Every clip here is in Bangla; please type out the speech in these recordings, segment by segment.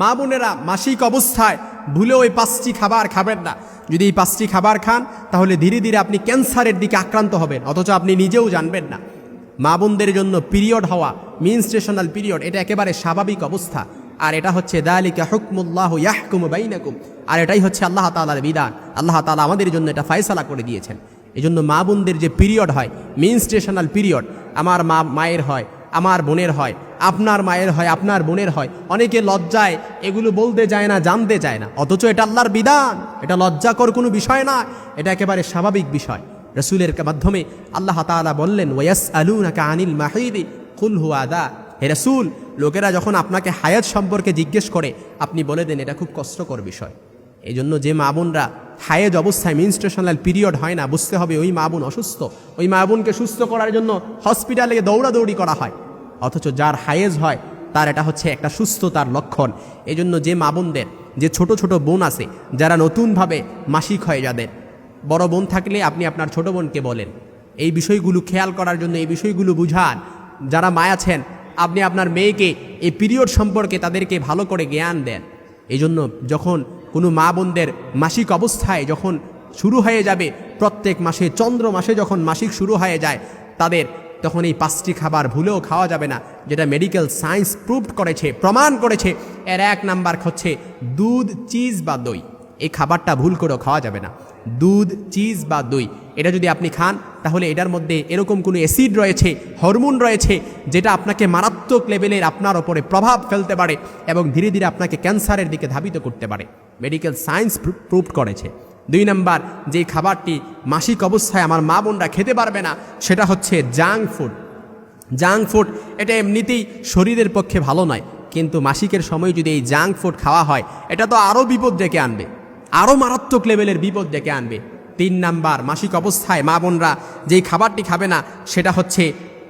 মা বোনেরা মাসিক অবস্থায় ভুলেও এই 5টি খাবার খাবেন না। যদি এই 5টি খাবার খান তাহলে ধীরে ধীরে আপনি ক্যান্সারের দিকে আক্রান্ত হবেন, অথচ আপনি নিজেও জানবেন না। মা বোনদের জন্য পিরিয়ড হওয়া, মেনস্ট্রুয়েশনাল পিরিয়ড, এটা একেবারে স্বাভাবিক অবস্থা। আর এটা হচ্ছে যালিকা হুকমুল্লাহ ইয়াহকুমু বাইনাকুম, আর এটাই হচ্ছে আল্লাহ তাআলার বিধান। আল্লাহ তাআলা আমাদের জন্য এটা ফয়সালা করে দিয়েছেন। এজন্য মা বোনদের যে পিরিয়ড হয়, মেনস্ট্রুয়েশনাল পিরিয়ড, আমার মায়ের হয়, আমার বোনের হয়, আপনার মায়ের হয়, আপনার বোনের হয়, অনেকে লজ্জায় এগুলো বলতে যায় না, জানতে চায় না, অথচ এটা আল্লাহর বিধান। এটা লজ্জাকর কোনো বিষয় না, এটা একেবারে স্বাভাবিক বিষয়। রাসূলের মাধ্যমে আল্লাহ তাআলা বললেন, ওয়ায়াসআলুনাকা আনিল মাহিদি কুল হুয়া আযা। হে রাসূল, লোকেরা যখন আপনাকে হায়াত সম্পর্কে জিজ্ঞেস করে আপনি বলে দেন এটা খুব কষ্টকর বিষয়। এই জন্য যে মা বোনরা হায়েজ অবস্থায় মেনস্ট্রুয়েশনাল পিরিয়ড হয় না, বুঝতে হবে ওই মা বোন অসুস্থ। ওই মা বোনকে সুস্থ করার জন্য হসপিটালে দৌড়াদৌড়ি করা হয়, অথচ যার হায়েজ হয় তার এটা হচ্ছে একটা সুস্থতার লক্ষণ। এই জন্য যে মা বোনদের, যে ছোট ছোট বোন আছে যারা নতুনভাবে মাসিক হয়, যাদের বড় বোন থাকলে আপনি আপনার ছোট বোনকে বলেন এই বিষয়গুলো খেয়াল করার জন্য, এই বিষয়গুলো বুঝান। যারা মা আছেন আপনি আপনার মেয়েকে এই পিরিয়ড সম্পর্কে তাদেরকে ভালো করে জ্ঞান দেন। এই জন্য যখন কোনো মা বোনদের মাসিক অবস্থায় যখন শুরু হয়ে যাবে, প্রত্যেক মাসে চন্দ্র মাসে যখন মাসিক শুরু হয়ে যায় তাদের, তখন এই 5টি খাবার ভুলেও খাওয়া যাবে না, যেটা মেডিকেল সায়েন্স প্রুভড করেছে, প্রমাণ করেছে। এর 1 নাম্বার হচ্ছে দুধ, চিজ বা দই। এই খাবারটা ভুল করেও খাওয়া যাবে না। দুধ, চিজ বা দই, এটা যদি আপনি খান তাহলে এটার মধ্যে এরকম কোনো অ্যাসিড রয়েছে, হরমোন রয়েছে, যেটা আপনাকে মারাত্মক লেভেলের আপনার ওপরে প্রভাব ফেলতে পারে এবং ধীরে ধীরে আপনাকে ক্যান্সারের দিকে ধাবিত করতে পারে। মেডিকেল সায়েন্স প্রুভড করেছে। 2 নাম্বার যে খাবারটি মাসিক অবস্থায় আমার মা বোনরা খেতে পারবে না, সেটা হচ্ছে জাঙ্ক ফুড। জাঙ্ক ফুড এটা এমনিতেই শরীরের পক্ষে ভালো নয়, কিন্তু মাসিকের সময় যদি এই জাঙ্ক ফুড খাওয়া হয় এটা তো আরও বিপদ ডেকে আনবে, আরও মারাত্মক লেভেলের বিপদ ডেকে আনবে। 3 নাম্বার, মাসিক অবস্থায় মা বোনরা যেই খাবারটি খাবে না সেটা হচ্ছে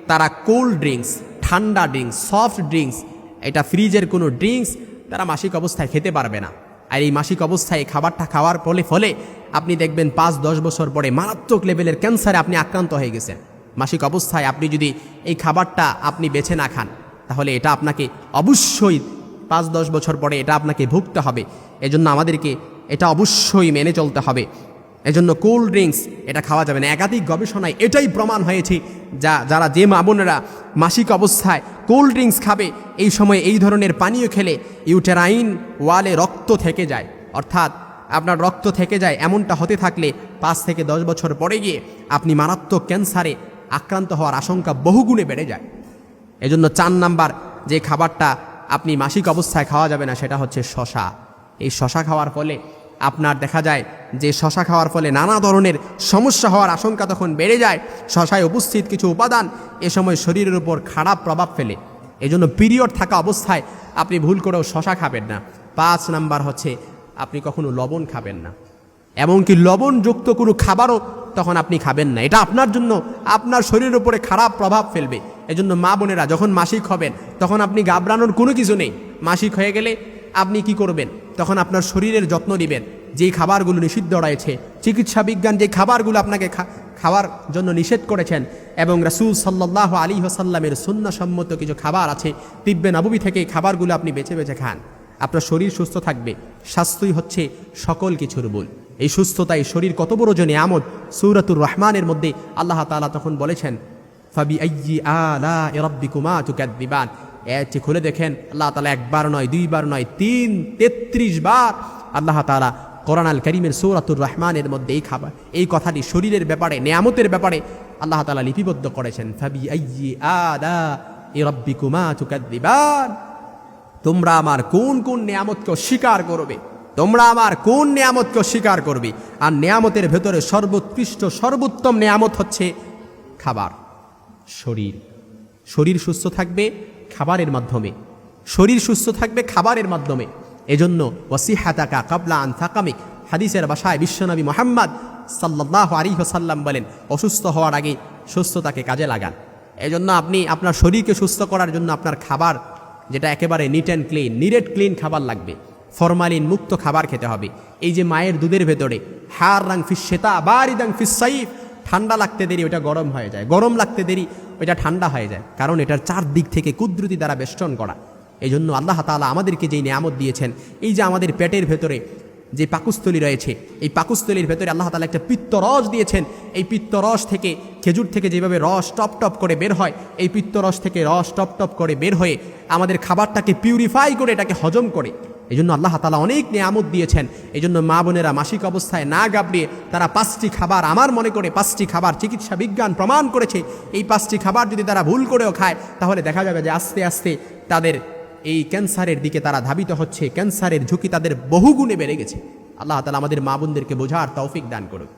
তারা কোল্ড ড্রিঙ্কস, ঠান্ডা ড্রিঙ্কস, সফট ড্রিঙ্কস, এটা ফ্রিজের কোনো ড্রিঙ্কস তারা মাসিক অবস্থায় খেতে পারবে না। আর এই মাসিক অবস্থায় খাবারটা খাওয়ার ফলে আপনি দেখবেন 5-10 বছর পরে মারাত্মক লেভেলের ক্যান্সারে আপনি আক্রান্ত হয়ে গেছেন। মাসিক অবস্থায় আপনি যদি এই খাবারটা আপনি বেছে না খান তাহলে এটা আপনাকে অবশ্যই 5-10 বছর পরে এটা আপনাকে ভুগতে হবে। এজন্য আমাদেরকে এটা অবশ্যই মেনে চলতে হবে। এজন্য কোল্ড ড্রিঙ্কস এটা খাওয়া যাবে না। একাধিক গবেষণায় এটাই প্রমাণ হয়েছে, যারা যে মা বোনেরা মাসিক অবস্থায় কোল্ড ড্রিঙ্কস খাবে, এই সময় এই ধরনের পানীয় খেলে ইউটেরাইন ওয়ালে রক্ত থেকে যায়, অর্থাৎ আপনার রক্ত থেকে যায়। এমনটা হতে থাকলে 5 থেকে 10 বছর পরে গিয়ে আপনি মারাত্মক ক্যান্সারে আক্রান্ত হওয়ার আশঙ্কা বহুগুণে বেড়ে যায়। এজন্য 4 নাম্বার যে খাবারটা আপনি মাসিক অবস্থায় খাওয়া যাবে না সেটা হচ্ছে শশা। এই শশা খাওয়ার ফলে আপনার দেখা যায় যে শশা খাওয়ার ফলে নানা ধরনের সমস্যা হওয়ার আশঙ্কা তখন বেড়ে যায়। শশায় উপস্থিত কিছু উপাদান এ সময় শরীরের উপর খারাপ প্রভাব ফেলে। এজন্য পিরিয়ড থাকা অবস্থায় আপনি ভুল করেও শশা খাবেন না। 5 নাম্বার হচ্ছে আপনি কখনো লবণ খাবেন না, এমনকি লবণযুক্ত কোনো খাবারও তখন আপনি খাবেন না। এটা আপনার জন্য, আপনার শরীরের উপরে খারাপ প্রভাব ফেলবে। এজন্য মা বোনেরা যখন মাসিক হবেন তখন আপনি ঘাবড়ানোর কোনো কিছু নেই। মাসিক হয়ে গেলে আপনি কি করবেন, তখন আপনার শরীরের যত্ন নেবেন। যেই খাবারগুলো নিষিদ্ধ রয়েছে, চিকিৎসা বিজ্ঞান যে খাবারগুলো আপনাকে খাওয়ার জন্য নিষেধ করেছেন, এবং রাসূল সাল্লাল্লাহু আলাইহি ওয়াসাল্লামের সুন্নাহসম্মত কিছু খাবার আছে তিব্বে নববী থেকে, এই খাবারগুলো আপনি বেছে বেছে খান। আপনার শরীর সুস্থ থাকবে। স্বাস্থ্যই হচ্ছে সকল কিছুর মূল। এই সুস্থতাই শরীর কত বড় যে নিয়ামত। সূরাতুর রহমানের মধ্যে আল্লাহ তাআলা তখন বলেছেন, ফাবিআইয়ি আলাኢ রাব্বিকুমা তুকাযযিবান। এটি খুলে দেখেন আল্লাহ তাআলা 1 বার নয়, 2 বার নয়, 33 বার আল্লাহ তাআলা কোরআন আল কারীমের সূরাতুর রহমানের মধ্যে এই কথাটি শরীরের ব্যাপারে, নিয়ামতের ব্যাপারে আল্লাহ তাআলা লিপিবদ্ধ করেছেন। ফাবিআইয়ি আলাኢ রাব্বিকুমা তুকাযযিবান। তোমরা আমার কোন কোন নিয়ামতকে অস্বীকার করবে, তোমরা আমার কোন নিয়ামতকে অস্বীকার করবে। আর নিয়ামতের ভেতরে সর্বোৎকৃষ্ট, সর্বোত্তম নিয়ামত হচ্ছে খাবার। শরীর সুস্থ থাকবে খাবারের মাধ্যমে, শরীর সুস্থ থাকবে খাবারের মাধ্যমে। এজন্য ওয়াসিহাতাকা কাবলা আন সাকামিক, হাদিসের ভাষায় বিশ্বনবী মুহাম্মদ সাল্লাল্লাহু আলাইহি ওয়াসাল্লাম বলেন, অসুস্থ হওয়ার আগে সুস্থতাকে কাজে লাগান। এজন্য আপনি আপনার শরীরকে সুস্থ করার জন্য আপনার খাবার, যেটা একেবারে নিট অ্যান্ড ক্লিন, নিরেট ক্লিন খাবার লাগবে। ফরমালিন মুক্ত খাবার খেতে হবে। এই যে মায়ের দুধের ভেতরে হার রাং ফিস শেতা বারিদাং ফিস সাইফ, ঠান্ডা লাগতে দেরি ওটা গরম হয়ে যায়, গরম লাগতে দেরি ওইটা ঠান্ডা হয়ে যায়, কারণ এটার 4 দিক থেকে কুদরতি দ্বারা বেষ্টন করা। এই জন্য আল্লাহ তাআলা আমাদেরকে যেই নিয়ামত দিয়েছেন, এই যে আমাদের পেটের ভেতরে যে পাকস্থলী রয়েছে, এই পাকস্থলীর ভেতরে আল্লাহ তাআলা একটা পিত্তরস দিয়েছেন। এই পিত্তরস থেকে, খেজুর থেকে যেভাবে রস টপ টপ করে বের হয়, এই পিত্তরস থেকে রস টপ টপ করে বের হয়ে আমাদের খাবারটাকে পিউরিফাই করে এটাকে হজম করে। এই জন্য আল্লাহ তাআলা অনেক নিয়ামত দিয়েছেন। এই জন্য মা বোনেরা মাসিক অবস্থায় না গাবড়িয়ে তারা 5টি খাবার, আমার মনে করে 5টি খাবার চিকিৎসা বিজ্ঞান প্রমাণ করেছে, এই 5টি খাবার যদি তারা ভুল করেও খায় তাহলে দেখা যাবে যে আস্তে আস্তে তাদের এই ক্যান্সারের দিকে তারা ধাবিত হচ্ছে, ক্যান্সারের ঝুঁকি তাদের বহুগুণে বেড়ে গেছে। আল্লাহ তাআলা আমাদের মা বোনদেরকে বোঝার তৌফিক দান করুক।